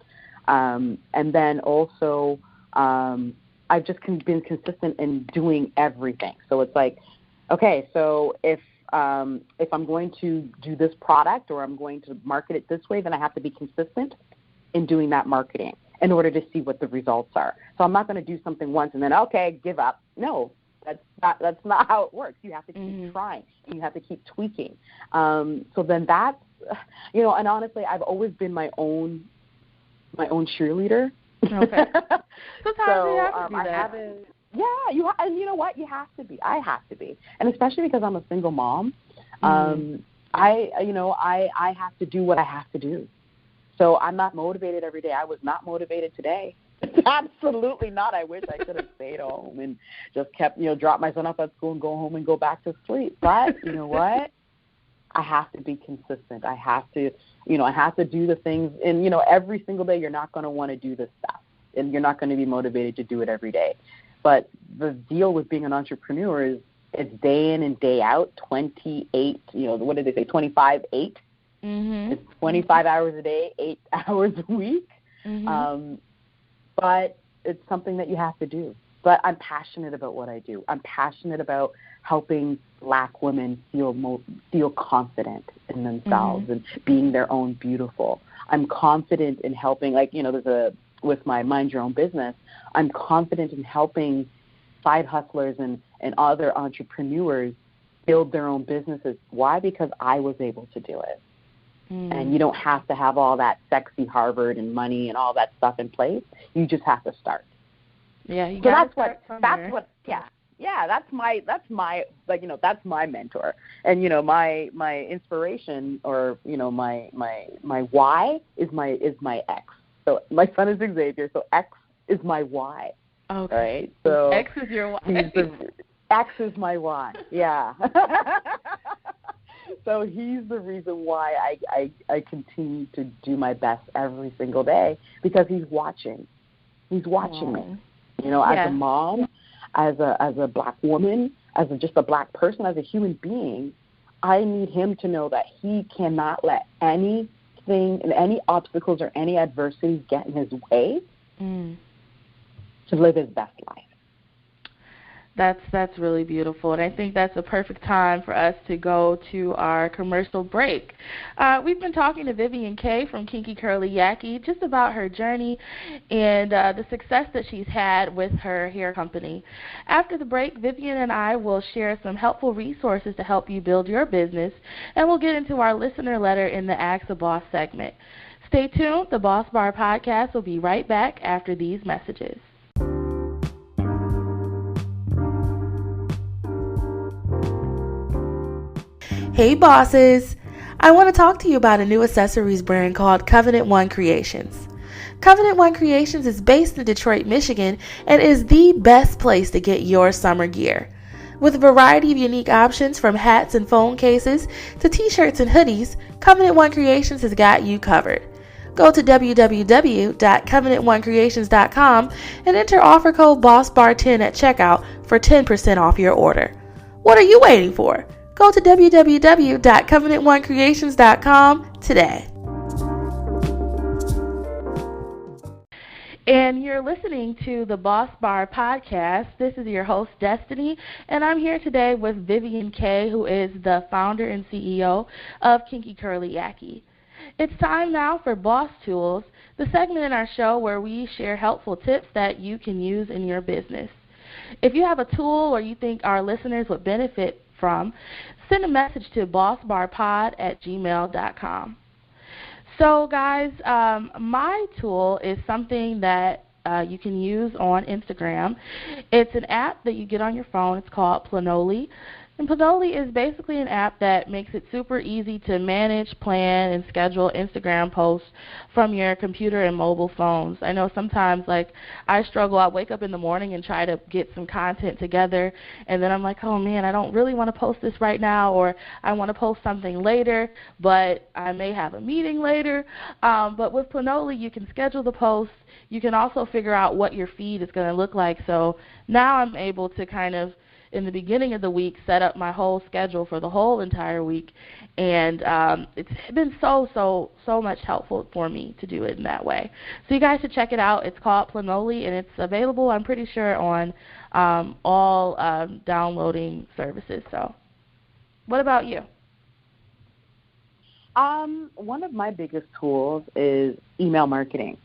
B: And then also I've just been consistent in doing everything. So it's like, okay, so if I'm going to do this product or I'm going to market it this way, then I have to be consistent in doing that marketing in order to see what the results are. So I'm not going to do something once and then, okay, give up. No, that's not how it works. You have to keep trying. You have to keep tweaking. So then that's, and honestly, I've always been my own cheerleader.
A: Okay. Sometimes you have to do that.
B: I haven't. Yeah, and you know what? You have to be. I have to be, and especially because I'm a single mom. I have to do what I have to do. So I'm not motivated every day. I was not motivated today. Absolutely not. I wish I could have stayed home and just kept, drop my son off at school and go home and go back to sleep. But you know what? I have to be consistent. I have to do the things. And, every single day you're not going to want to do this stuff. And you're not going to be motivated to do it every day. But the deal with being an entrepreneur is it's day in and day out, 28, what did they say, 25/8? Mm-hmm. It's 25 hours a day, 8 hours a week. Mm-hmm. But it's something that you have to do. But I'm passionate about what I do. I'm passionate about helping Black women feel confident in themselves and being their own beautiful. I'm confident in helping, with my Mind Your Own Business, I'm confident in helping side hustlers and other entrepreneurs build their own businesses. Why? Because I was able to do it. And you don't have to have all that sexy Harvard and money and all that stuff in place. You just have to start.
A: Yeah, you got to start somewhere.
B: That's my mentor. And my inspiration, or my why is my X. So my son is Xavier, so X is my why.
A: Okay.
B: Right? So
A: X is your why.
B: X is my why. Yeah. So he's the reason why I continue to do my best every single day, because he's watching. He's watching me. As a mom, as a Black woman, as just a Black person, as a human being, I need him to know that he cannot let anything and any obstacles or any adversity get in his way to live his best life.
A: That's really beautiful, and I think that's a perfect time for us to go to our commercial break. We've been talking to Vivian Kaye from KinkyCurlyYaki just about her journey and the success that she's had with her hair company. After the break, Vivian and I will share some helpful resources to help you build your business, and we'll get into our listener letter in the Ask the Boss segment. Stay tuned. The Boss Bar Podcast will be right back after these messages. Hey bosses! I want to talk to you about a new accessories brand called Covenant One Creations. Covenant One Creations is based in Detroit, Michigan, and is the best place to get your summer gear. With a variety of unique options from hats and phone cases to t-shirts and hoodies, Covenant One Creations has got you covered. Go to www.covenantonecreations.com and enter offer code BOSSBAR10 at checkout for 10% off your order. What are you waiting for? Go to www.covenantonecreations.com today. And you're listening to the Boss Bar Podcast. This is your host, Destiny, and I'm here today with Vivian Kaye, who is the founder and CEO of KinkyCurlyYaki. It's time now for Boss Tools, the segment in our show where we share helpful tips that you can use in your business. If you have a tool or you think our listeners would benefit from, send a message to bossbarpod@gmail.com. So, guys, my tool is something that you can use on Instagram. It's an app that you get on your phone. It's called Planoly. And Planoly is basically an app that makes it super easy to manage, plan, and schedule Instagram posts from your computer and mobile phones. I know sometimes, I struggle. I wake up in the morning and try to get some content together, and then I'm like, oh, man, I don't really want to post this right now, or I want to post something later, but I may have a meeting later. But with Planoly, you can schedule the posts. You can also figure out what your feed is going to look like. So now I'm able to kind of, in the beginning of the week, set up my whole schedule for the whole entire week, and it's been so much helpful for me to do it in that way. So you guys should check it out. It's called Planoly, and it's available, I'm pretty sure, on all downloading services. So what about you?
B: One of my biggest tools is email marketing.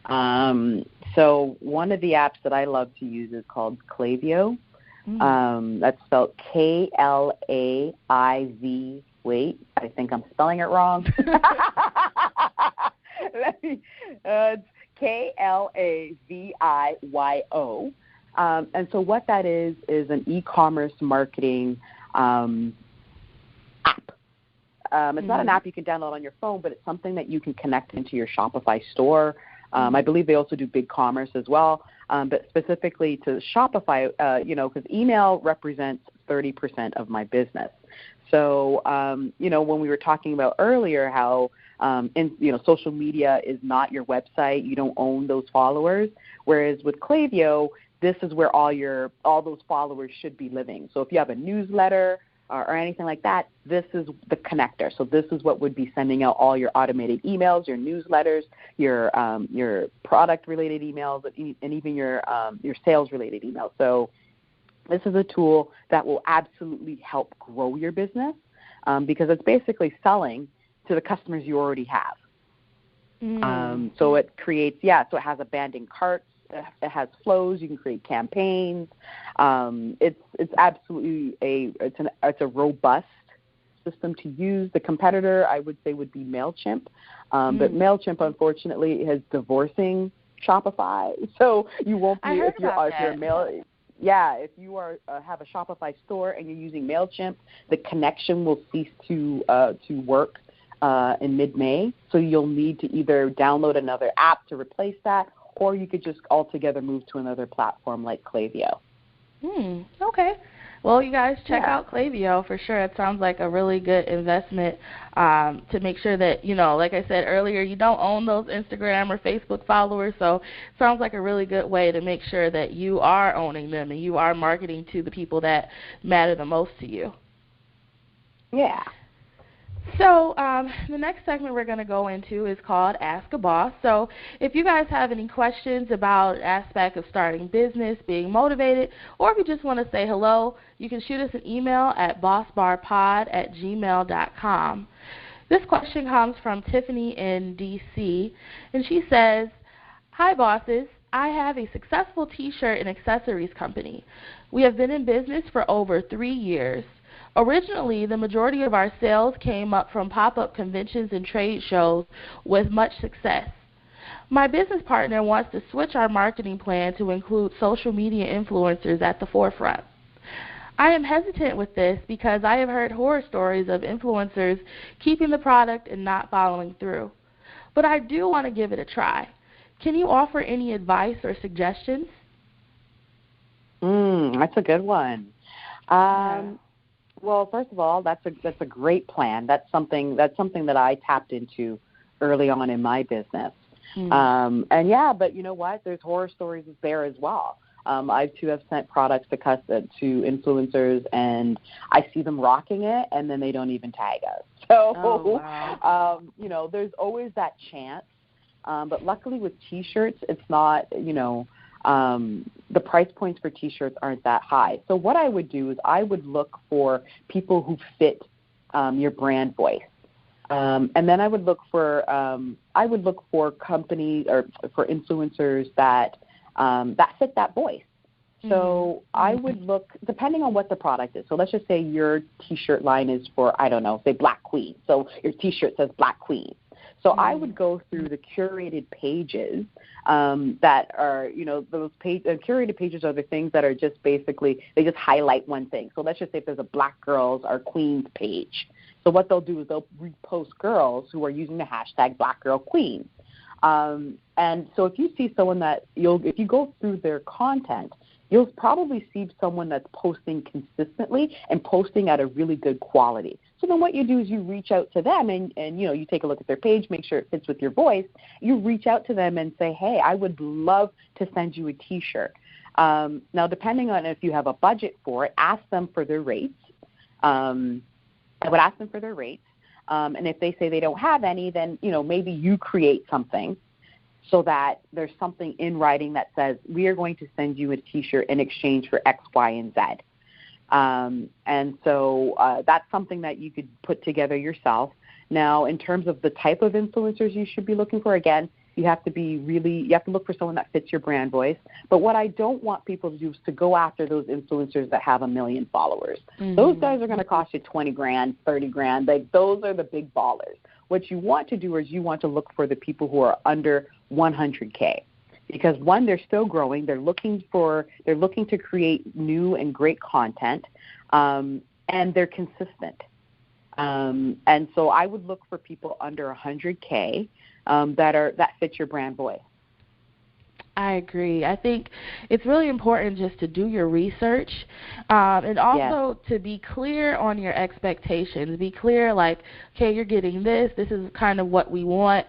B: So one of the apps that I love to use is called Klaviyo. That's spelled K-L-A-I-V. Wait, I think I'm spelling it wrong. It's K-L-A-V-I-Y-O. And so what that is an e-commerce marketing app. It's not an app you can download on your phone, but it's something that you can connect into your Shopify store. I believe they also do BigCommerce as well. But specifically to Shopify, because email represents 30% of my business. So, when we were talking about earlier how, social media is not your website, you don't own those followers, whereas with Klaviyo, this is where all those followers should be living. So if you have a newsletter or anything like that, this is the connector. So this is what would be sending out all your automated emails, your newsletters, your product-related emails, and even your sales-related emails. So this is a tool that will absolutely help grow your business because it's basically selling to the customers you already have. So it creates, so it has abandoned carts. It has flows. You can create campaigns. It's absolutely it's a robust system to use. The competitor, I would say, would be MailChimp, but MailChimp, unfortunately, is divorcing Shopify. So you won't be if you have a Shopify store and you're using MailChimp, the connection will cease to work in mid-May. So you'll need to either download another app to replace that, or you could just altogether move to another platform like Klaviyo.
A: Okay. Well, you guys check out Klaviyo for sure. It sounds like a really good investment to make sure that, like I said earlier, you don't own those Instagram or Facebook followers. So it sounds like a really good way to make sure that you are owning them and you are marketing to the people that matter the most to you.
B: Yeah.
A: So the next segment we're going to go into is called Ask a Boss. So if you guys have any questions about an aspect of starting business, being motivated, or if you just want to say hello, you can shoot us an email at bossbarpod@gmail.com. This question comes from Tiffany in D.C., and she says, "Hi, bosses. I have a successful T-shirt and accessories company. We have been in business for over 3 years. Originally, the majority of our sales came up from pop-up conventions and trade shows with much success. My business partner wants to switch our marketing plan to include social media influencers at the forefront. I am hesitant with this because I have heard horror stories of influencers keeping the product and not following through. But I do want to give it a try. Can you offer any advice or suggestions?"
B: That's a good one. Well, first of all, that's a great plan. That's something that I tapped into early on in my business. But you know what? There's horror stories there as well. I too have sent products to influencers, and I see them rocking it, and then they don't even tag us. So, there's always that chance. But luckily with T-shirts, it's not, the price points for T-shirts aren't that high. So what I would do is I would look for people who fit your brand voice, and then I would look for companies or for influencers that fit that voice. So I would look, depending on what the product is. So let's just say your T-shirt line is for, I don't know, say Black Queen. So your T-shirt says Black Queen. So I would go through the curated pages that are, curated pages are the things that are just basically, they just highlight one thing. So let's just say if there's a Black Girls or Queens page. So what they'll do is they'll repost girls who are using the hashtag Black Girl Queens. And so if you see someone if you go through their content, you'll probably see someone that's posting consistently and posting at a really good quality. So then what you do is you reach out to them and you take a look at their page, make sure it fits with your voice. You reach out to them and say, hey, I would love to send you a T-shirt. Now, depending on if you have a budget for it, ask them for their rates. I would ask them for their rates. And if they say they don't have any, then, maybe you create something so that there's something in writing that says, we are going to send you a T-shirt in exchange for X, Y, and Z. And so that's something that you could put together yourself. Now, in terms of the type of influencers you should be looking for, again, you have to look for someone that fits your brand voice. But what I don't want people to do is to go after those influencers that have 1 million followers. Those guys are going to cost you $20,000, $30,000. Like, those are the big ballers. What you want to do is you want to look for the people who are under 100K. Because one, they're still growing. They're looking to create new and great content, and they're consistent. And so I would look for people under 100K that fit your brand voice.
A: I agree. I think it's really important just to do your research, and also to be clear on your expectations. Be clear, like, okay, you're getting this. This is kind of what we want.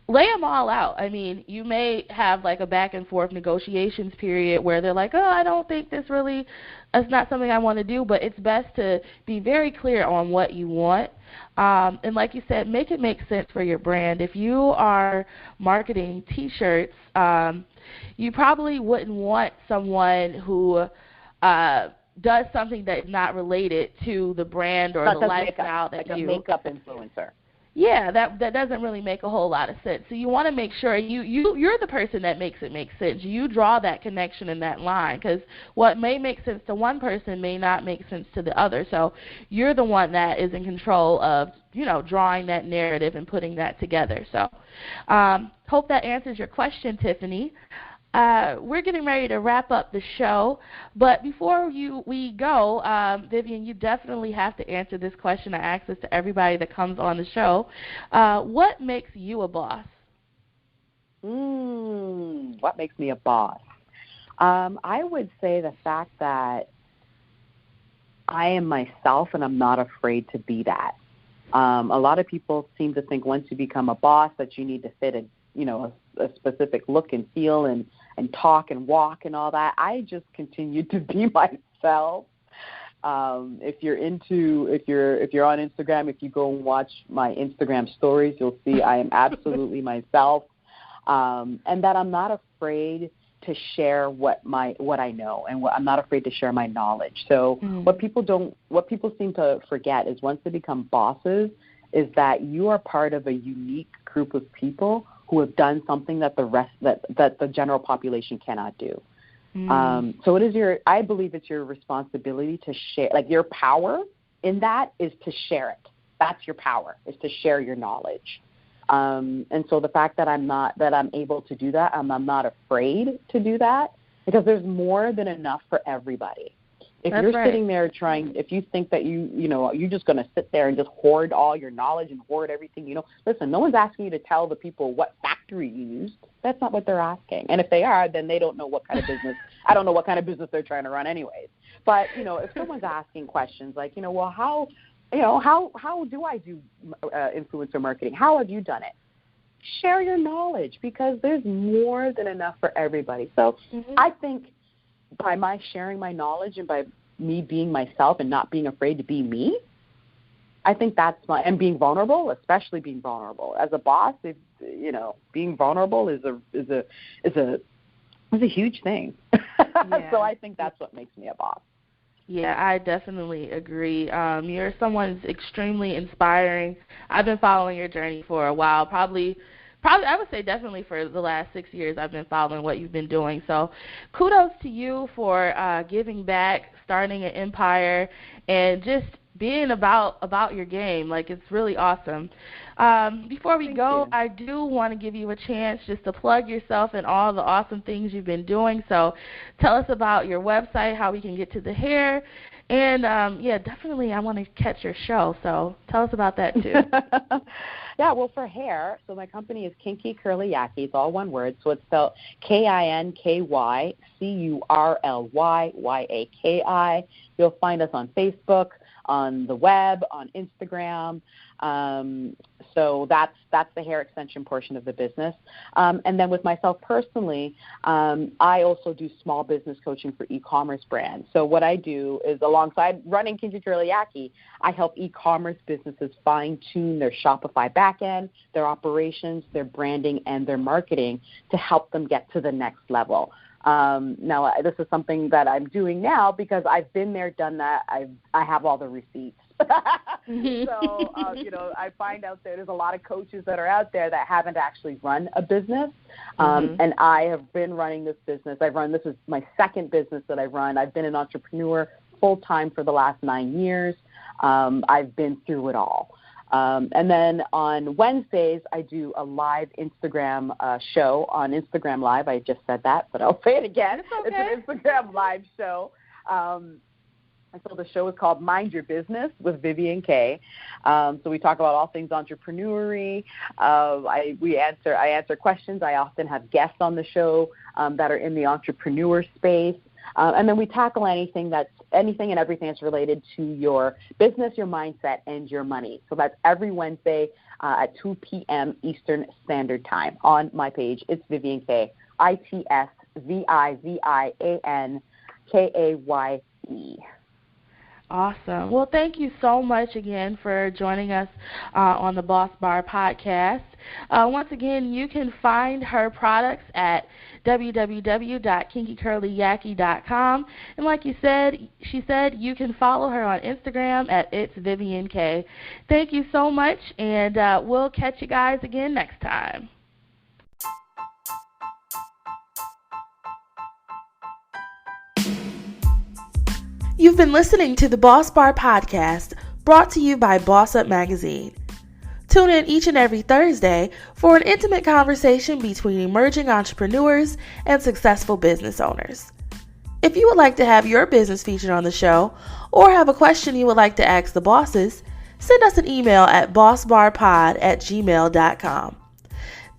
A: Lay them all out. I mean, you may have like a back and forth negotiations period where they're like, oh, I don't think this really, it's not something I want to do, but it's best to be very clear on what you want. And like you said, make it make sense for your brand. If you are marketing T-shirts, you probably wouldn't want someone who does something that's not related to the brand or the lifestyle that
B: like a makeup influencer.
A: Yeah, that doesn't really make a whole lot of sense. So you want to make sure you're the person that makes it make sense. You draw that connection in that line, because what may make sense to one person may not make sense to the other. So you're the one that is in control of, drawing that narrative and putting that together. So hope that answers your question, Tiffany. We're getting ready to wrap up the show, but before we go, Vivian, you definitely have to answer this question. I ask this to everybody that comes on the show. What makes you a boss?
B: What makes me a boss? I would say the fact that I am myself and I'm not afraid to be that. A lot of people seem to think once you become a boss that you need to fit a specific look and feel and talk and walk and all that. I just continue to be myself. If you're on Instagram, if you go and watch my Instagram stories, you'll see I am absolutely myself, and that I'm not afraid to share what I know, and I'm not afraid to share my knowledge. So what people seem to forget is once they become bosses, is that you are part of a unique group of people who have done something that that the general population cannot do. So I believe it's your responsibility to share, like your power in that is to share it. That's your power, is to share your knowledge. And so the fact that I'm able to do that, I'm not afraid to do that, because there's more than enough for everybody. If you're sitting there if you think that you're just going to sit there and just hoard all your knowledge and hoard everything, listen, no one's asking you to tell the people what factory you used. That's not what they're asking. And if they are, then they don't know what kind of business, I don't know what kind of business they're trying to run anyways. But, if someone's asking questions like, well, how do I do influencer marketing? How have you done it? Share your knowledge, because there's more than enough for everybody. So I think by my sharing my knowledge and by me being myself and not being afraid to be me, I think and being vulnerable, especially being vulnerable. As a boss, being vulnerable is a huge thing. Yeah. So I think that's what makes me a boss.
A: Yeah, I definitely agree. You're someone who's extremely inspiring. I've been following your journey for a while, probably I would say definitely for the last 6 years I've been following what you've been doing. So kudos to you for giving back, starting an empire, and just being about your game. Like, it's really awesome. Before we go, I do want to give you a chance just to plug yourself and all the awesome things you've been doing. So tell us about your website, how we can get to the hair. And, definitely I want to catch your show. So tell us about that, too.
B: Yeah, well, for hair, so my company is KinkyCurlyYaki. It's all one word. So it's spelled KinkyCurlyYaki. You'll find us on Facebook, on the web, on Instagram. So that's the hair extension portion of the business. And then with myself personally, I also do small business coaching for e-commerce brands. So what I do is, alongside running KinkyCurlyYaki, I help e-commerce businesses fine-tune their Shopify backend, their operations, their branding, and their marketing to help them get to the next level. Now, this is something that I'm doing now because I've been there, done that. I have all the receipts. So, I find out there's a lot of coaches that are out there that haven't actually run a business. And I have been running this business. This is my second business that I run. I've been an entrepreneur full-time for the last 9 years. I've been through it all. And then on Wednesdays, I do a live Instagram show on Instagram Live. I just said that, but I'll say it again.
A: It's okay.
B: It's an Instagram live show. And so the show is called Mind Your Business with Vivian Kaye. So we talk about all things entrepreneury. I answer questions. I often have guests on the show that are in the entrepreneur space. And then we tackle anything and everything that's related to your business, your mindset, and your money. So that's every Wednesday at 2 p.m. Eastern Standard Time on my page. It's Vivian Kaye, ITSVIVIANKAYE.
A: Awesome. Well, thank you so much again for joining us on the Boss Bar podcast. Once again, you can find her products at www.KinkyCurlyYaki.com. And like she said, you can follow her on Instagram at It's Vivian Kaye. Thank you so much, and we'll catch you guys again next time. You've been listening to the Boss Bar podcast, brought to you by Boss Up Magazine. Tune in each and every Thursday for an intimate conversation between emerging entrepreneurs and successful business owners. If you would like to have your business featured on the show or have a question you would like to ask the bosses, send us an email at bossbarpod@gmail.com.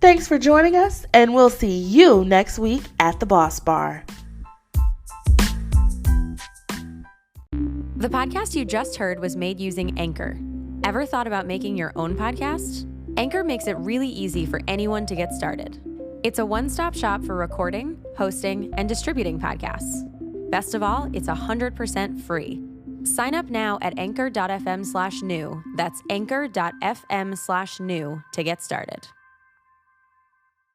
A: Thanks for joining us, and we'll see you next week at the Boss Bar.
C: The podcast you just heard was made using Anchor. Ever thought about making your own podcast? Anchor makes it really easy for anyone to get started. It's a one-stop shop for recording, hosting, and distributing podcasts. Best of all, it's 100% free. Sign up now at anchor.fm/new. That's anchor.fm/new to get started.